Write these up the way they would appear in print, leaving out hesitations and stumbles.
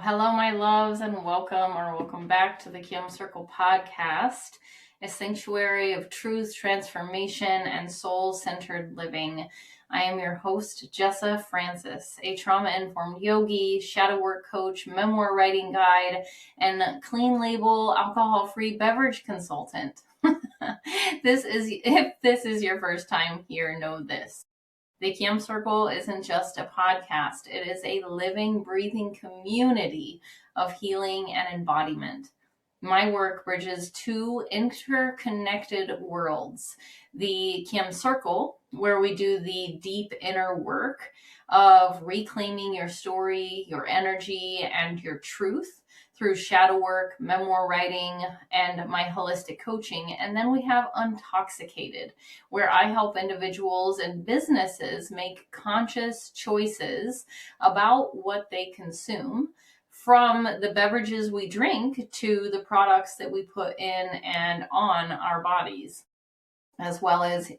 Hello, my loves, and welcome back to the Kim Circle podcast, a sanctuary of truth, transformation, and soul-centered living. I am your host, Jessa Francis, a trauma-informed yogi, shadow work coach, memoir writing guide, and clean label alcohol-free beverage consultant. If this is your first time here, know this. The Kim Circle isn't just a podcast. It is a living, breathing community of healing and embodiment. My work bridges two interconnected worlds. The Kim Circle, where we do the deep inner work of reclaiming your story, your energy, and your truth through shadow work, memoir writing, and my holistic coaching. And then we have Untoxicated, where I help individuals and businesses make conscious choices about what they consume, from the beverages we drink to the products that we put in and on our bodies, as well as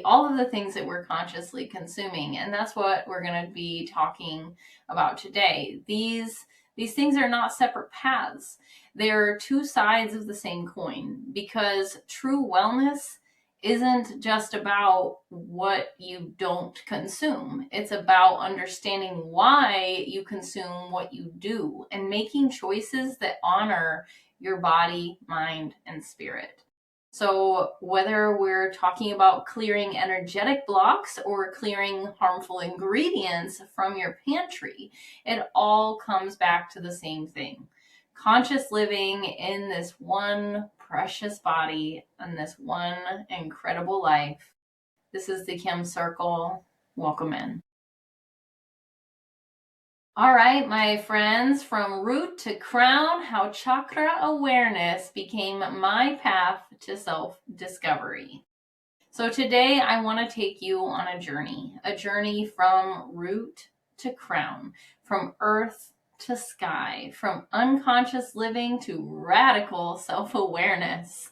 all of the things that we're consciously consuming. And that's what we're going to be talking about today. These things are not separate paths. They're two sides of the same coin, because true wellness isn't just about what you don't consume. It's about understanding why you consume what you do and making choices that honor your body, mind, and spirit. So whether we're talking about clearing energetic blocks or clearing harmful ingredients from your pantry, it all comes back to the same thing. Conscious living in this one precious body and this one incredible life. This is the Kim Circle. Welcome in. All right, my friends, from root to crown, how chakra awareness became my path to self-discovery. So today I want to take you on a journey from root to crown, from earth to sky, from unconscious living to radical self-awareness.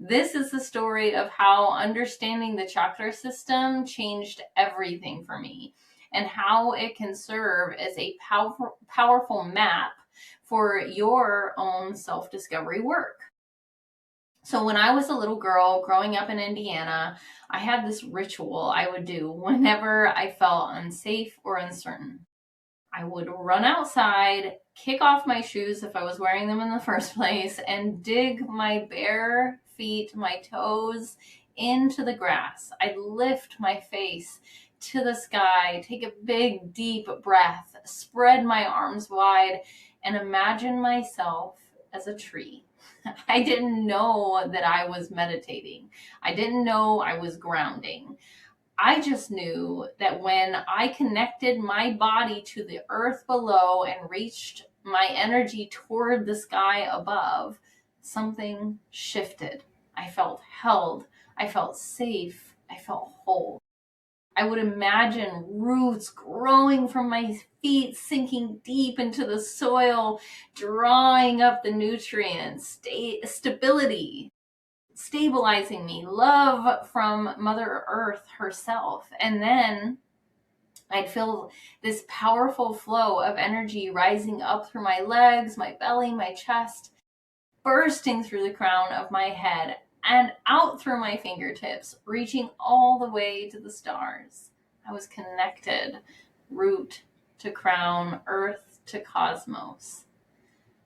This is the story of how understanding the chakra system changed everything for me, and how it can serve as a powerful map for your own self-discovery work. So when I was a little girl growing up in Indiana, I had this ritual I would do whenever I felt unsafe or uncertain. I would run outside, kick off my shoes if I was wearing them in the first place, and dig my bare feet, my toes, into the grass. I'd lift my face to the sky, take a big, deep breath, spread my arms wide, and imagine myself as a tree. I didn't know that I was meditating. I didn't know I was grounding. I just knew that when I connected my body to the earth below and reached my energy toward the sky above, something shifted. I felt held. I felt safe. I felt whole. I would imagine roots growing from my feet, sinking deep into the soil, drawing up the nutrients, stability, stabilizing me, love from Mother Earth herself. And then I'd feel this powerful flow of energy rising up through my legs, my belly, my chest, bursting through the crown of my head and out through my fingertips, reaching all the way to the stars. I was connected, root to crown, earth to cosmos.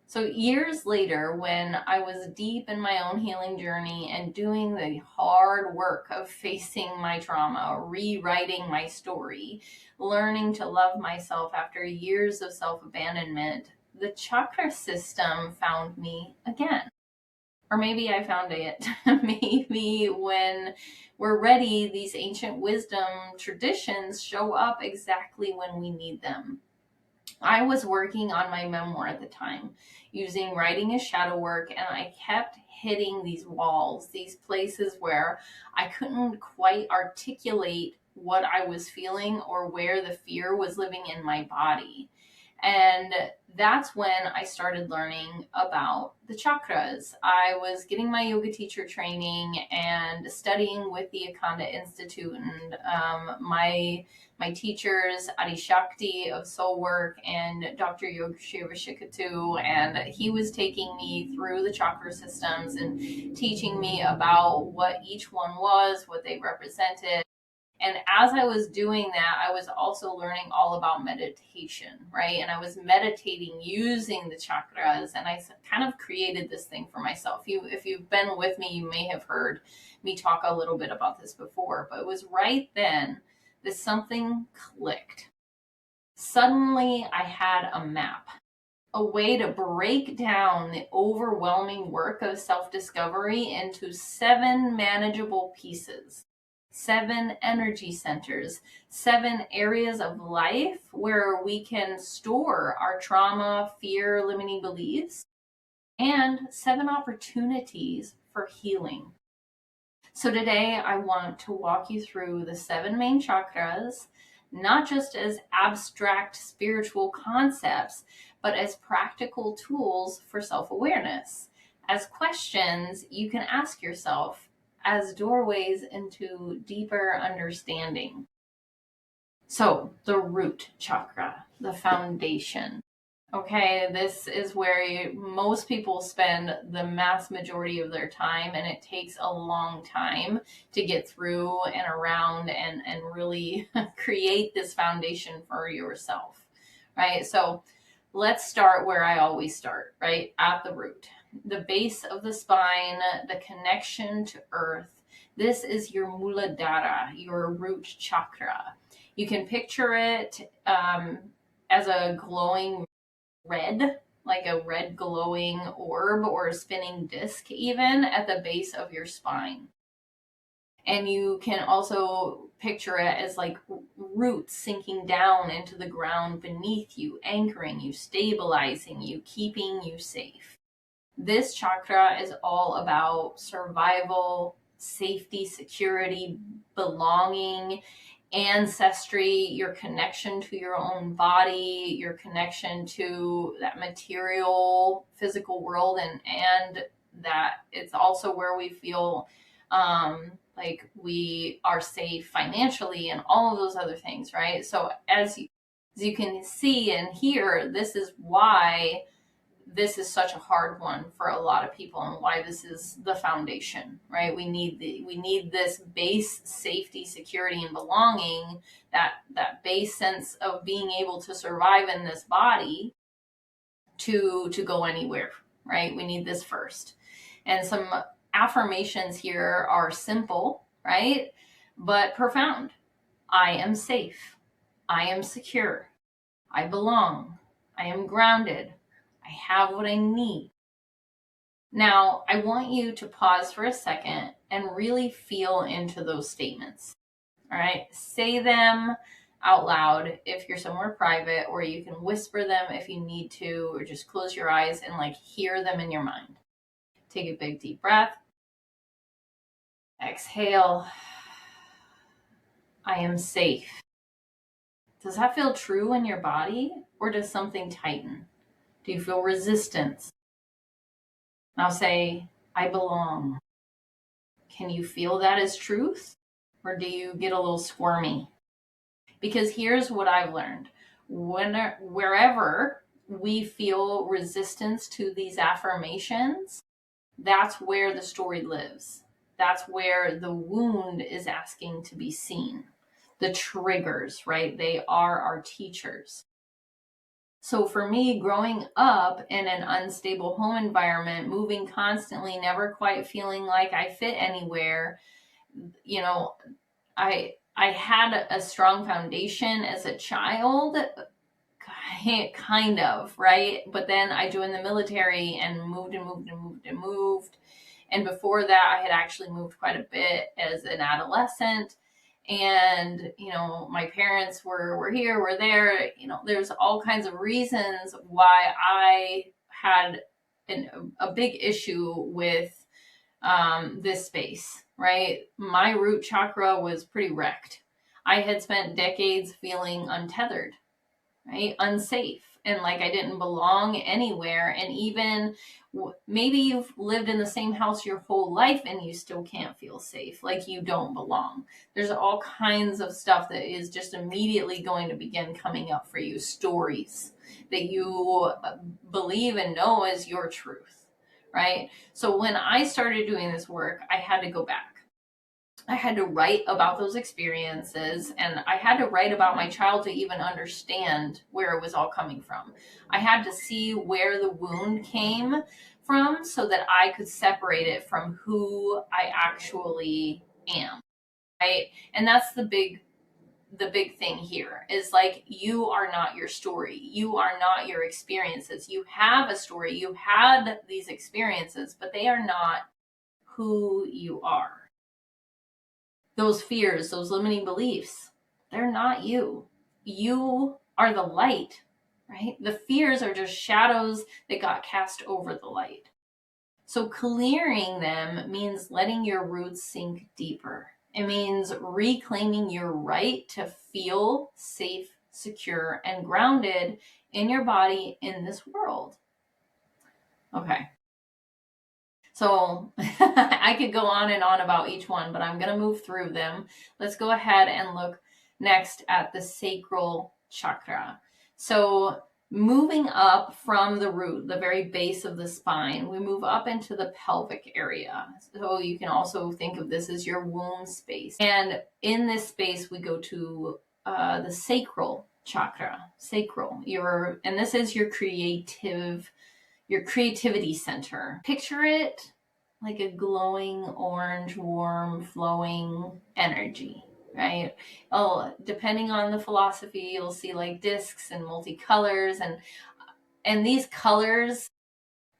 So years later, when I was deep in my own healing journey and doing the hard work of facing my trauma, rewriting my story, learning to love myself after years of self-abandonment, the chakra system found me again. Or maybe I found it. Maybe when we're ready, these ancient wisdom traditions show up exactly when we need them. I was working on my memoir at the time, using writing as shadow work, and I kept hitting these walls, these places where I couldn't quite articulate what I was feeling or where the fear was living in my body. And that's when I started learning about the chakras. I was getting my yoga teacher training and studying with the Akanda Institute, and my teachers, Adi Shakti of Soul Work and Dr. Yoga Shiva Shikatu, and he was taking me through the chakra systems and teaching me about what each one was, what they represented. And as I was doing that, I was also learning all about meditation, right? And I was meditating using the chakras, and I kind of created this thing for myself. If you've been with me, you may have heard me talk a little bit about this before, but it was right then that something clicked. Suddenly, I had a map, a way to break down the overwhelming work of self-discovery into 7 manageable pieces. 7 energy centers, 7 areas of life where we can store our trauma, fear, limiting beliefs, and 7 opportunities for healing. So today I want to walk you through the 7 main chakras, not just as abstract spiritual concepts, but as practical tools for self-awareness, as questions you can ask yourself, as doorways into deeper understanding. So, the root chakra, the foundation. Okay, this is where most people spend the mass majority of their time, and it takes a long time to get through and around and really create this foundation for yourself, right? So, let's start where I always start, right? At the root. The base of the spine, the connection to earth. This is your Muladhara, your root chakra. You can picture it as a glowing red, like a red glowing orb or a spinning disc even at the base of your spine. And you can also picture it as like roots sinking down into the ground beneath you, anchoring you, stabilizing you, keeping you safe. This chakra is all about survival, safety, security, belonging, ancestry, your connection to your own body, your connection to that material, physical world, and that it's also where we feel like we are safe financially and all of those other things, right? So as you can see and hear, this is why this is such a hard one for a lot of people, and why this is the foundation, right? We need this base safety, security, and belonging, that base sense of being able to survive in this body to go anywhere, right? We need this first. And some affirmations here are simple, right? But profound. I am safe. I am secure. I belong. I am grounded. I have what I need. Now, I want you to pause for a second and really feel into those statements. All right, say them out loud if you're somewhere private, or you can whisper them if you need to, or just close your eyes and like hear them in your mind. Take a big deep breath. Exhale. I am safe. Does that feel true in your body, or does something tighten? Do you feel resistance? Now say, I belong. Can you feel that as truth? Or do you get a little squirmy? Because here's what I've learned. Wherever we feel resistance to these affirmations, that's where the story lives. That's where the wound is asking to be seen. The triggers, right? They are our teachers. So for me, growing up in an unstable home environment, moving constantly, never quite feeling like I fit anywhere, you know, I had a strong foundation as a child, kind of, right? But then I joined the military and moved and moved and moved and moved. And before that, I had actually moved quite a bit as an adolescent. And, you know, my parents were here, were there, you know, there's all kinds of reasons why I had a big issue with this space, right? My root chakra was pretty wrecked. I had spent decades feeling untethered, right? Unsafe. and like I didn't belong anywhere. And even maybe you've lived in the same house your whole life and you still can't feel safe, like you don't belong. There's all kinds of stuff that is just immediately going to begin coming up for you, stories that you believe and know as your truth, right? So when I started doing this work, I had to go back. I had to write about those experiences, and I had to write about my child to even understand where it was all coming from. I had to see where the wound came from so that I could separate it from who I actually am, right? And that's the big thing here is like, you are not your story. You are not your experiences. You have a story. You had these experiences, but they are not who you are. Those fears, those limiting beliefs, they're not you. You are the light, right? The fears are just shadows that got cast over the light. So clearing them means letting your roots sink deeper. It means reclaiming your right to feel safe, secure, and grounded in your body in this world. Okay. So I could go on and on about each one, but I'm going to move through them. Let's go ahead and look next at the sacral chakra. So moving up from the root, the very base of the spine, we move up into the pelvic area. So you can also think of this as your womb space. And in this space, we go to the sacral chakra, and this is your creativity center. Picture it like a glowing orange, warm, flowing energy, right? Oh, depending on the philosophy, you'll see like discs and multicolors, and these colors,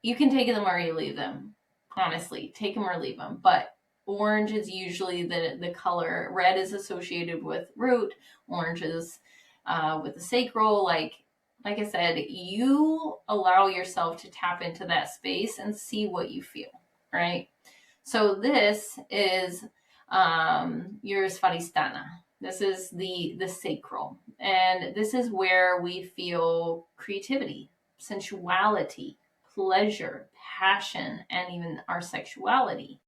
you can take them or you leave them. Honestly, take them or leave them. But orange is usually the color. Red is associated with root. Orange is with the sacral. Like I said, you allow yourself to tap into that space and see what you feel, right? So this is your Svadhisthana. This is the sacral. And this is where we feel creativity, sensuality, pleasure, passion, and even our sexuality.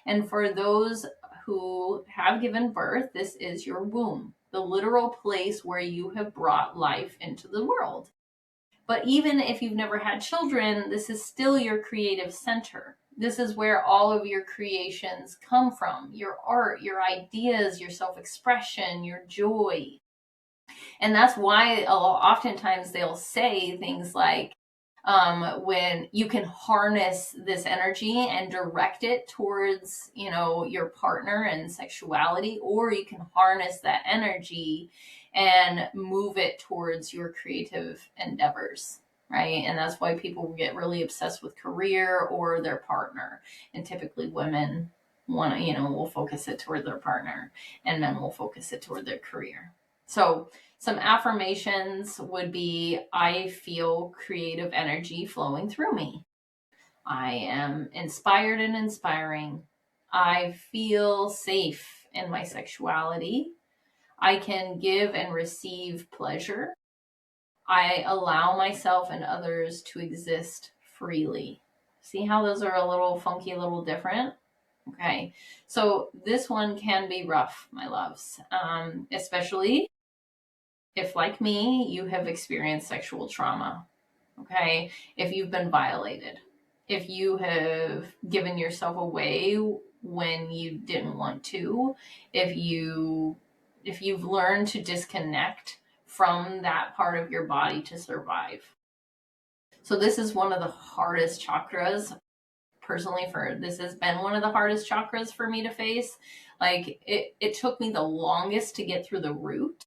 And for those who have given birth, this is your womb, the literal place where you have brought life into the world. But even if you've never had children, this is still your creative center. This is where all of your creations come from, your art, your ideas, your self-expression, your joy. And that's why oftentimes they'll say things like, when you can harness this energy and direct it towards, your partner and sexuality, or you can harness that energy and move it towards your creative endeavors, right? And that's why people get really obsessed with career or their partner. And typically women will focus it toward their partner, and men will focus it toward their career. So some affirmations would be, I feel creative energy flowing through me. I am inspired and inspiring. I feel safe in my sexuality. I can give and receive pleasure. I allow myself and others to exist freely. See how those are a little funky, a little different? Okay, so this one can be rough, my loves, especially if, like me, you have experienced sexual trauma, okay? If you've been violated, if you have given yourself away when you didn't want to, if you've learned to disconnect from that part of your body to survive. So this is one of the hardest chakras. Personally, this has been one of the hardest chakras for me to face. Like it took me the longest to get through the root,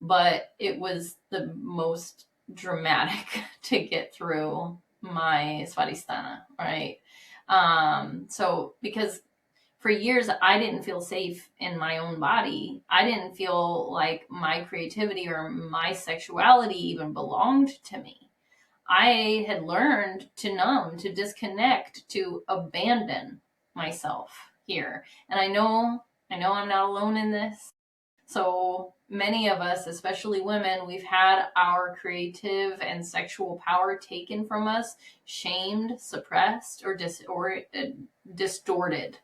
but it was the most dramatic to get through my Svadhisthana, right? So because for years I didn't feel safe in my own body. I didn't feel like my creativity or my sexuality even belonged to me. I had learned to numb, to disconnect, to abandon myself here. And I know I'm not alone in this. So many of us, especially women, we've had our creative and sexual power taken from us, shamed, suppressed, or distorted,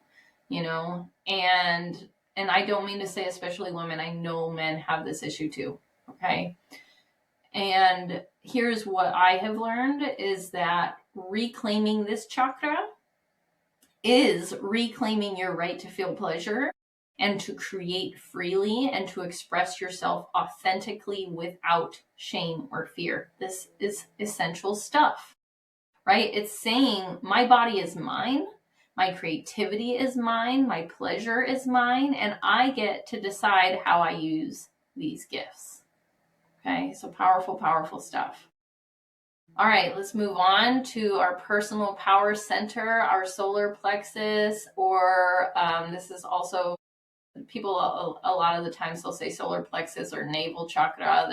you know. And I don't mean to say especially women. I know men have this issue too. Okay. And here's what I have learned is that reclaiming this chakra is reclaiming your right to feel pleasure and to create freely and to express yourself authentically without shame or fear. This is essential stuff, right? It's saying my body is mine, my creativity is mine, my pleasure is mine, and I get to decide how I use these gifts. Okay, so powerful, powerful stuff. All right, let's move on to our personal power center, our solar plexus, or this is also people a lot of the times they'll say solar plexus or navel chakra.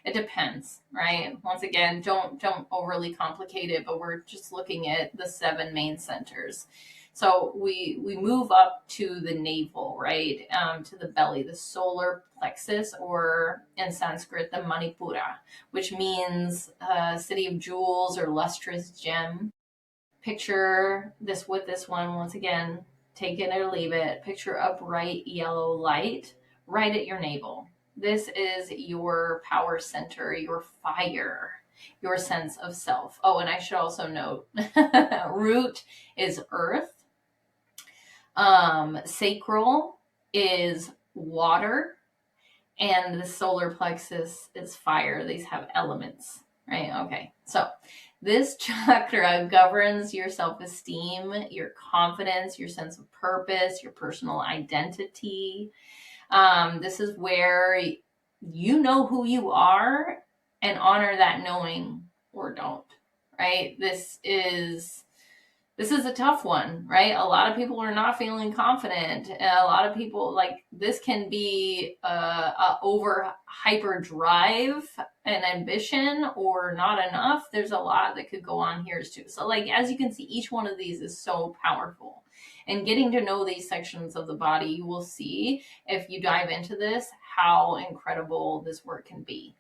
It depends, right? Once again, don't overly complicate it, but we're just looking at the 7 main centers. So we move up to the navel, right? To the belly, the solar plexus, or in Sanskrit, the Manipura, which means city of jewels or lustrous gem. Picture this with this one, once again, take it or leave it. Picture a bright yellow light right at your navel. This is your power center, your fire, your sense of self. Oh, and I should also note, root is earth. Sacral is water, and the solar plexus is fire. These have elements, right? Okay, so this chakra governs your self-esteem, your confidence, your sense of purpose, your personal identity. This is where you know who you are and honor that knowing, or don't, right? This is a tough one, right? A lot of people are not feeling confident. A lot of people, like, this can be a over hyper drive and ambition, or not enough. There's a lot that could go on here too. So, like, as you can see, each one of these is so powerful. And getting to know these sections of the body, you will see, if you dive into this, how incredible this work can be.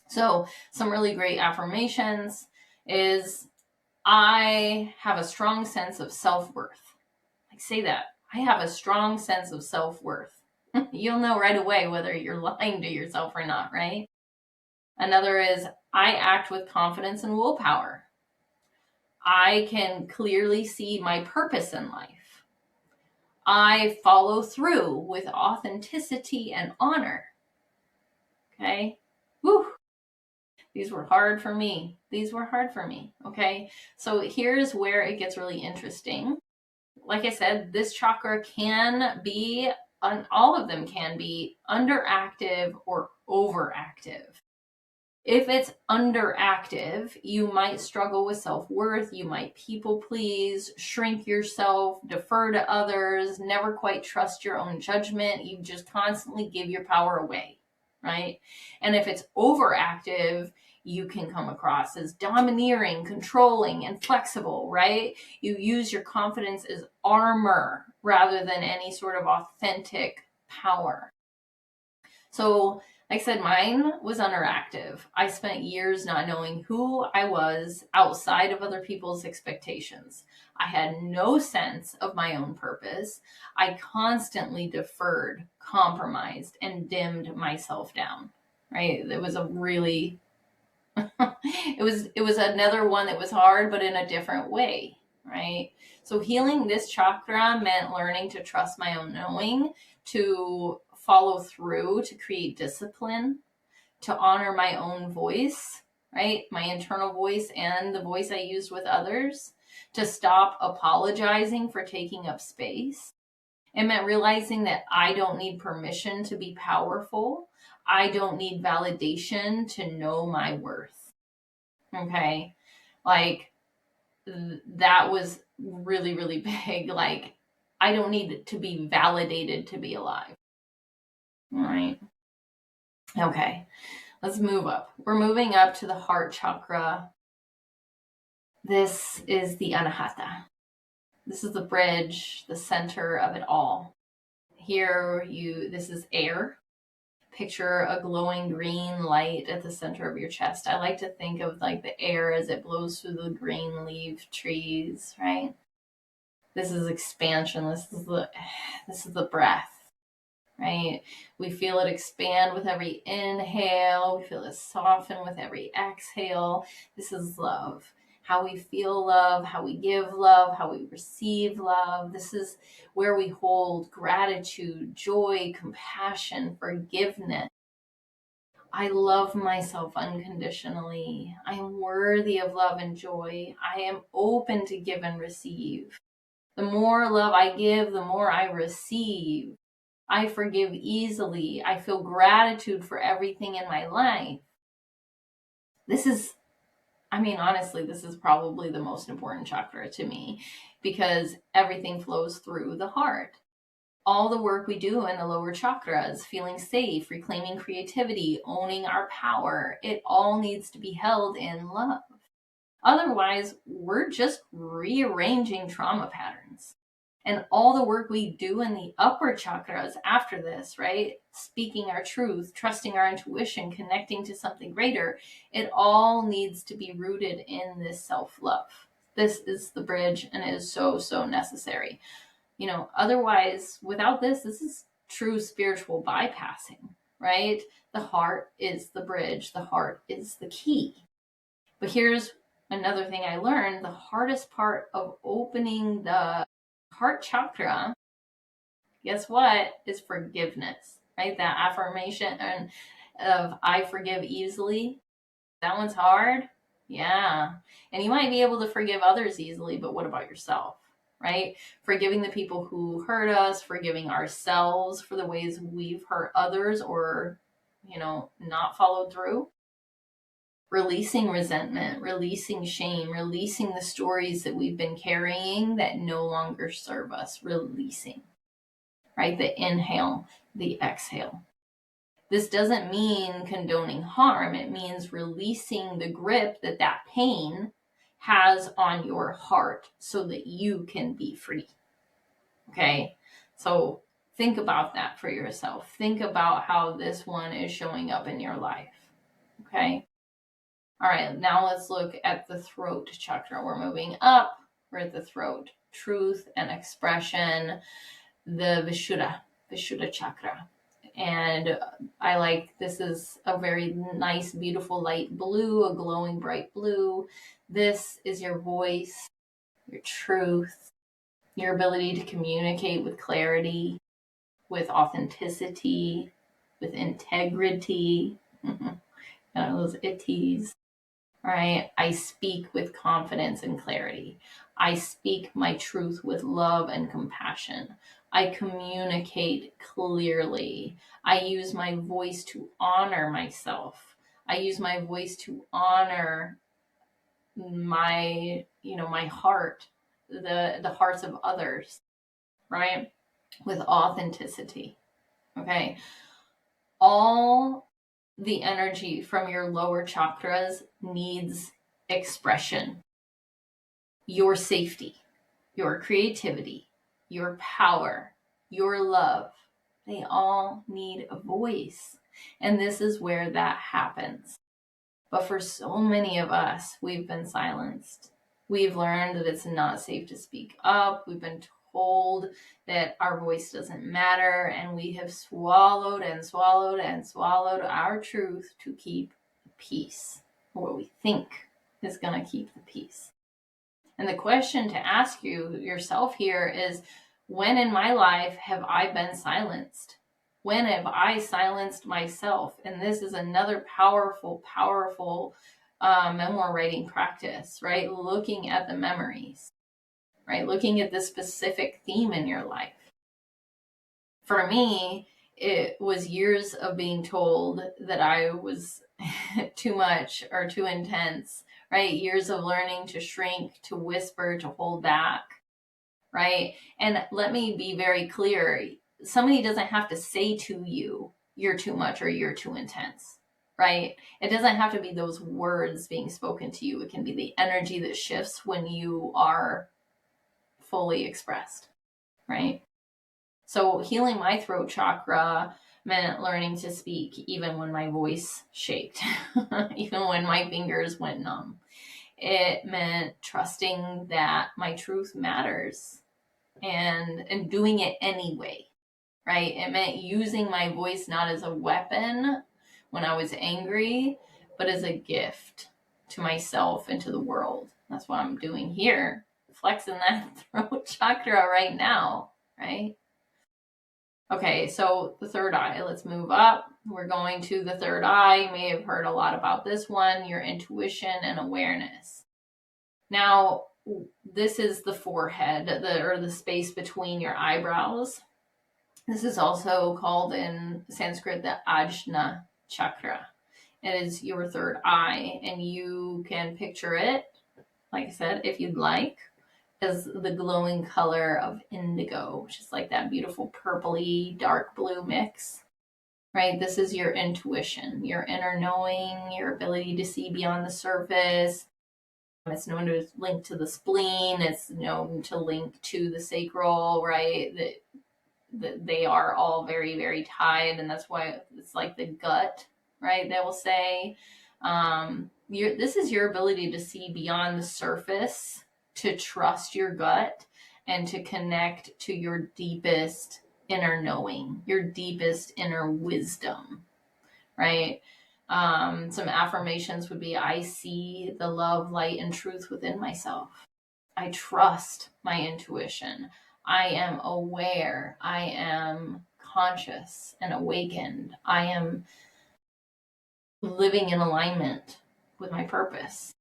So some really great affirmations is, I have a strong sense of self-worth. Like, say that. I have a strong sense of self-worth. You'll know right away whether you're lying to yourself or not, right? Another is, I act with confidence and willpower. I can clearly see my purpose in life. I follow through with authenticity and honor. Okay? Woo! These were hard for me. Okay? So here's where it gets really interesting. Like I said, this chakra can be, all of them can be underactive or overactive. If it's underactive, you might struggle with self-worth, you might people please, shrink yourself, defer to others, never quite trust your own judgment. You just constantly give your power away, right? And if it's overactive, you can come across as domineering, controlling, and flexible, right? You use your confidence as armor rather than any sort of authentic power. So, like I said, mine was underactive. I spent years not knowing who I was outside of other people's expectations. I had no sense of my own purpose. I constantly deferred, compromised, and dimmed myself down, right? It was a really, it was another one that was hard, but in a different way, right? So healing this chakra meant learning to trust my own knowing, to follow through, to create discipline, to honor my own voice, right? My internal voice and the voice I used with others, to stop apologizing for taking up space. It meant realizing that I don't need permission to be powerful. I don't need validation to know my worth. Okay? Like, that was really, really big. Like, I don't need to be validated to be alive. All right. Okay. Let's move up. We're moving up to the heart chakra. This is the Anahata. This is the bridge, the center of it all. Here, this is air. picture a glowing green light at the center of your chest. I like to think of like the air as it blows through the green leaf trees, right? This is expansion. This is the breath, right? We feel it expand with every inhale. We feel it soften with every exhale. This is love. How we feel love, how we give love, how we receive love. This is where we hold gratitude, joy, compassion, forgiveness. I love myself unconditionally. I am worthy of love and joy. I am open to give and receive. The more love I give, the more I receive. I forgive easily. I feel gratitude for everything in my life. Honestly, this is probably the most important chakra to me because everything flows through the heart. All the work we do in the lower chakras, feeling safe, reclaiming creativity, owning our power, it all needs to be held in love. Otherwise, we're just rearranging trauma patterns. And all the work we do in the upper chakras after this, right? Speaking our truth, trusting our intuition, connecting to something greater, it all needs to be rooted in this self-love. This is the bridge and it is so, so necessary. Otherwise, without this is true spiritual bypassing, right? The heart is the bridge. The heart is the key. But here's another thing I learned. The hardest part of opening the heart chakra, guess what, is forgiveness, right? That affirmation of I forgive easily. That one's hard. Yeah. And you might be able to forgive others easily, but what about yourself, right? Forgiving the people who hurt us, forgiving ourselves for the ways we've hurt others or, not followed through. Releasing resentment, releasing shame, releasing the stories that we've been carrying that no longer serve us, releasing, right? The inhale, the exhale. This doesn't mean condoning harm. It means releasing the grip that pain has on your heart so that you can be free. Okay? So think about that for yourself. Think about how this one is showing up in your life. Okay? All right, now let's look at the throat chakra. We're moving up. We're at the throat. Truth and expression, the Vishuddha chakra. And this is a very nice, beautiful light blue, a glowing bright blue. This is your voice, your truth, your ability to communicate with clarity, with authenticity, with integrity. Those itties. Right? I speak with confidence and clarity. I speak my truth with love and compassion. I communicate clearly. I use my voice to honor myself. I use my voice to honor my heart, the hearts of others, right? With authenticity. Okay. All the energy from your lower chakras needs expression. Your safety, your creativity, your power, your love, they all need a voice. And this is where that happens. But for so many of us, we've been silenced. We've learned that it's not safe to speak up. We've been told that our voice doesn't matter, and we have swallowed and swallowed and swallowed our truth to keep the peace, or what we think is going to keep the peace. And the question to ask yourself here is, when in my life have I been silenced? When have I silenced myself? And this is another powerful memoir writing practice, right? Looking at the memories, right? Looking at the specific theme in your life. For me, it was years of being told that I was too much or too intense, right? Years of learning to shrink, to whisper, to hold back, right? And let me be very clear. Somebody doesn't have to say to you, you're too much or you're too intense, right? It doesn't have to be those words being spoken to you. It can be the energy that shifts when you are fully expressed, right? So healing my throat chakra meant learning to speak even when my voice shaked, even when my fingers went numb. It meant trusting that my truth matters and doing it anyway, right? It meant using my voice not as a weapon when I was angry, but as a gift to myself and to the world. That's what I'm doing here, flexing that throat chakra right now, right? Okay, so the third eye, let's move up. We're going to the third eye. You may have heard a lot about this one, your intuition and awareness. Now, this is the forehead, or the space between your eyebrows. This is also called in Sanskrit the Ajna chakra. It is your third eye, and you can picture it, like I said, if you'd like, as the glowing color of indigo, which is like that beautiful purpley dark blue mix, right? This is your intuition, your inner knowing, your ability to see beyond the surface. It's known to link to the spleen. It's known to link to the sacral, right? That they are all very, very tied, and that's why it's like the gut, right? They will say, this is your ability to see beyond the surface, to trust your gut, and to connect to your deepest inner knowing, your deepest inner wisdom, right? Some affirmations would be, I see the love, light, and truth within myself. I trust my intuition. I am aware. I am conscious and awakened. I am living in alignment with my purpose.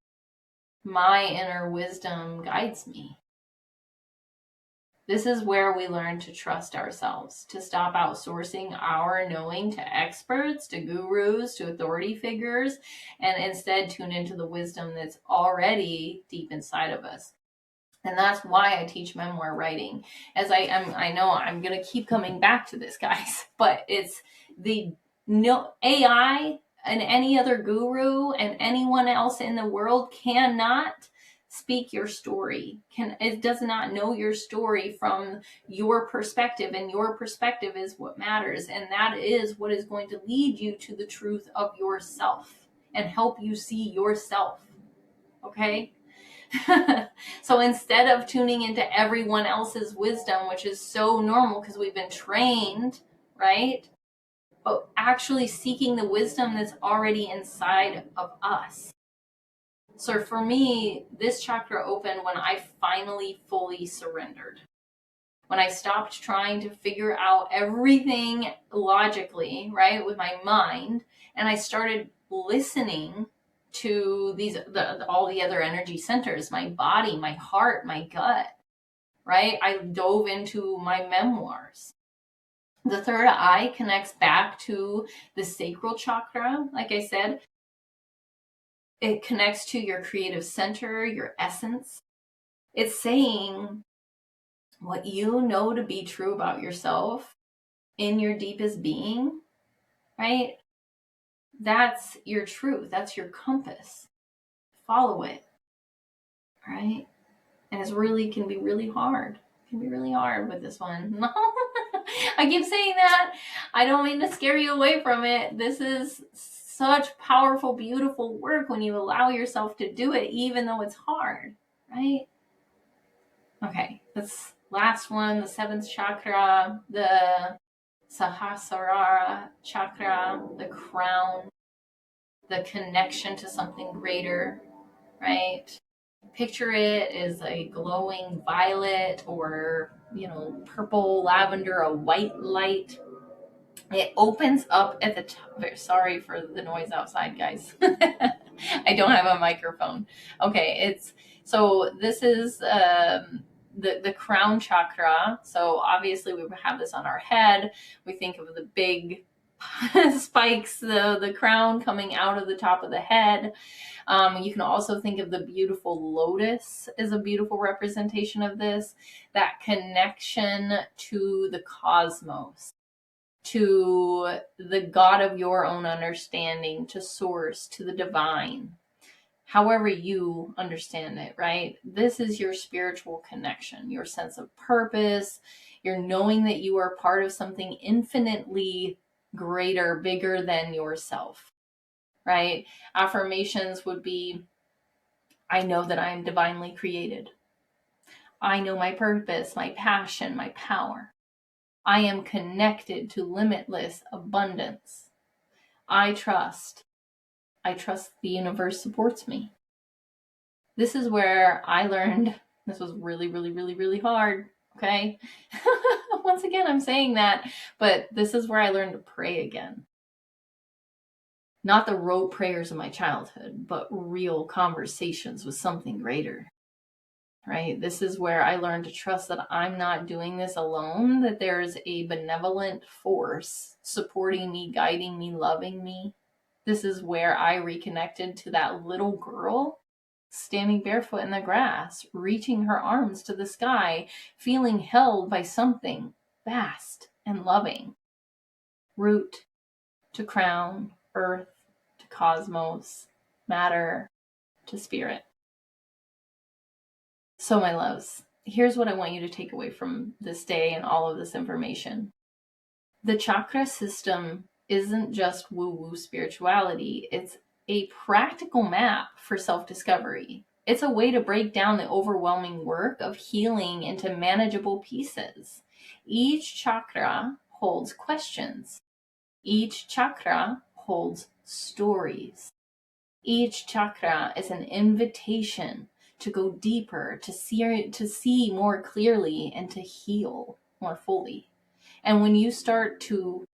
My inner wisdom guides me. This is where we learn to trust ourselves, to stop outsourcing our knowing to experts, to gurus, to authority figures, and instead tune into the wisdom that's already deep inside of us. And that's why I teach memoir writing. As I know I'm going to keep coming back to this, guys, but it's the AI and any other guru and anyone else in the world cannot speak your story. It does not know your story from your perspective, and your perspective is what matters, and that is what is going to lead you to the truth of yourself and help you see yourself. Okay? So instead of tuning into everyone else's wisdom, which is so normal because we've been trained, right? But actually seeking the wisdom that's already inside of us. So for me, this chakra opened when I finally fully surrendered. When I stopped trying to figure out everything logically, right, with my mind, and I started listening to all the other energy centers, my body, my heart, my gut, right? I dove into my memoirs. The third eye connects back to the sacral chakra, like I said. It connects to your creative center, your essence. It's saying what you know to be true about yourself in your deepest being, right? That's your truth. That's your compass. Follow it, right? And can be really hard. It can be really hard with this one. I keep saying that. I don't mean to scare you away from it. This is such powerful, beautiful work when you allow yourself to do it, even though it's hard, right? Okay, this last one, the seventh chakra, the Sahasrara chakra, the crown, the connection to something greater, right? Picture it as a glowing violet or, purple lavender, a white light. It opens up at the top. Sorry for the noise outside, guys. I don't have a microphone. Okay, this is the crown chakra. So obviously we have this on our head. We think of the big spikes, the crown coming out of the top of the head. You can also think of the beautiful lotus as a beautiful representation of this, that connection to the cosmos, to the God of your own understanding, to source, to the divine, however you understand it, right? This is your spiritual connection, your sense of purpose, your knowing that you are part of something infinitely greater, bigger than yourself, right? Affirmations would be, I know that I am divinely created. I know my purpose, my passion, my power. I am connected to limitless abundance. I trust. I trust the universe supports me. This is where I learned, this was really, really, really, really hard, okay? Once again, I'm saying that, but this is where I learned to pray again. Not the rote prayers of my childhood, but real conversations with something greater, right? This is where I learned to trust that I'm not doing this alone, that there's a benevolent force supporting me, guiding me, loving me. This is where I reconnected to that little girl standing barefoot in the grass, reaching her arms to the sky, feeling held by something vast and loving. Root to crown, earth to cosmos, matter to spirit. So, my loves, here's what I want you to take away from this day and all of this information. The chakra system isn't just woo-woo spirituality. It's a practical map for self-discovery. It's a way to break down the overwhelming work of healing into manageable pieces. Each chakra holds questions. Each chakra holds stories. Each chakra is an invitation to go deeper, to see more clearly, and to heal more fully. And when you start to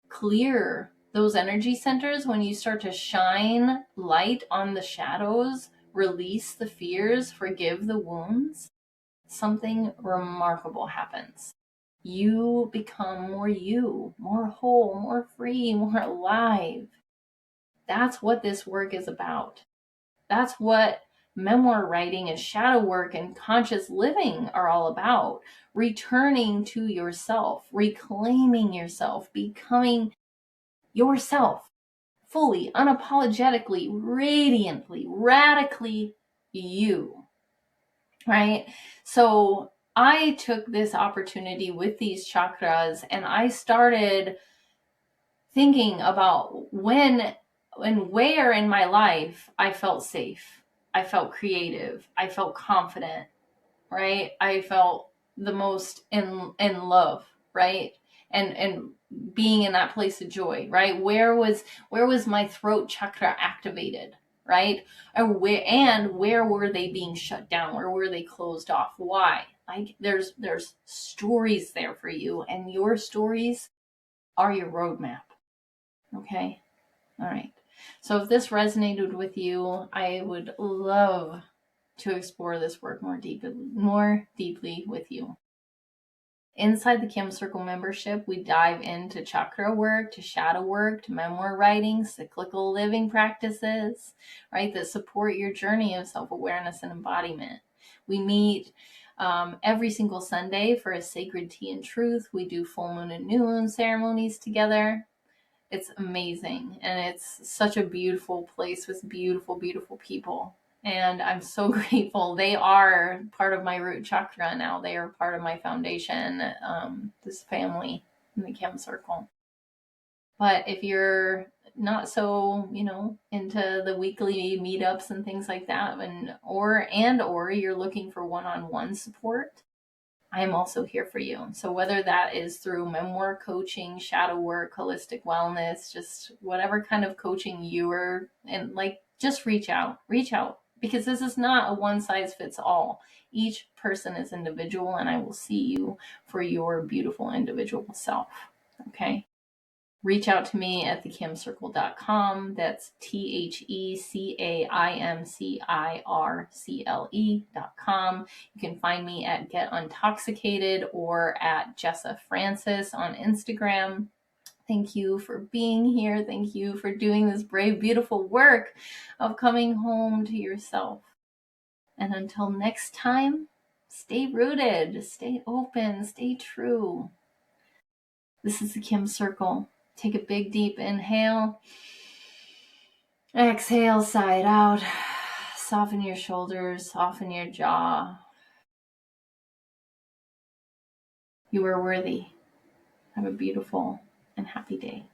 clear those energy centers, when you start to shine light on the shadows, release the fears, forgive the wounds, something remarkable happens. You become more you, more whole, more free, more alive. That's what this work is about. That's what memoir writing and shadow work and conscious living are all about. Returning to yourself, reclaiming yourself, becoming yourself fully, unapologetically, radiantly, radically you, right? So I took this opportunity with these chakras and I started thinking about when and where in my life I felt safe, I felt creative, I felt confident, right? I felt the most in love, right? And being in that place of joy, right? Where was my throat chakra activated, right? Where were they being shut down? Where were they closed off? Why? Like there's stories there for you, and your stories are your roadmap. Okay? All right. So if this resonated with you, I would love to explore this work more deeply with you. Inside the Kim Circle membership, we dive into chakra work, to shadow work, to memoir writing, cyclical living practices, right, that support your journey of self-awareness and embodiment. We meet every single Sunday for a sacred tea and truth. We do full moon and new moon ceremonies together. It's amazing, and it's such a beautiful place with beautiful, beautiful people. And I'm so grateful. They are part of my root chakra now. They are part of my foundation, this family in the Kim Circle. But if you're not so, into the weekly meetups and things like that, or you're looking for one-on-one support, I am also here for you. So whether that is through memoir coaching, shadow work, holistic wellness, just whatever kind of coaching just reach out, because this is not a one size fits all. Each person is individual, and I will see you for your beautiful individual self. Okay. Reach out to me at thekimcircle.com. That's TheKimcircle.com. You can find me at Get Untoxicated or at Jessa Francis on Instagram. Thank you for being here. Thank you for doing this brave, beautiful work of coming home to yourself. And until next time, stay rooted, stay open, stay true. This is the Kim Circle. Take a big, deep inhale. Exhale, sigh it out. Soften your shoulders, soften your jaw. You are worthy. Have a beautiful and happy day.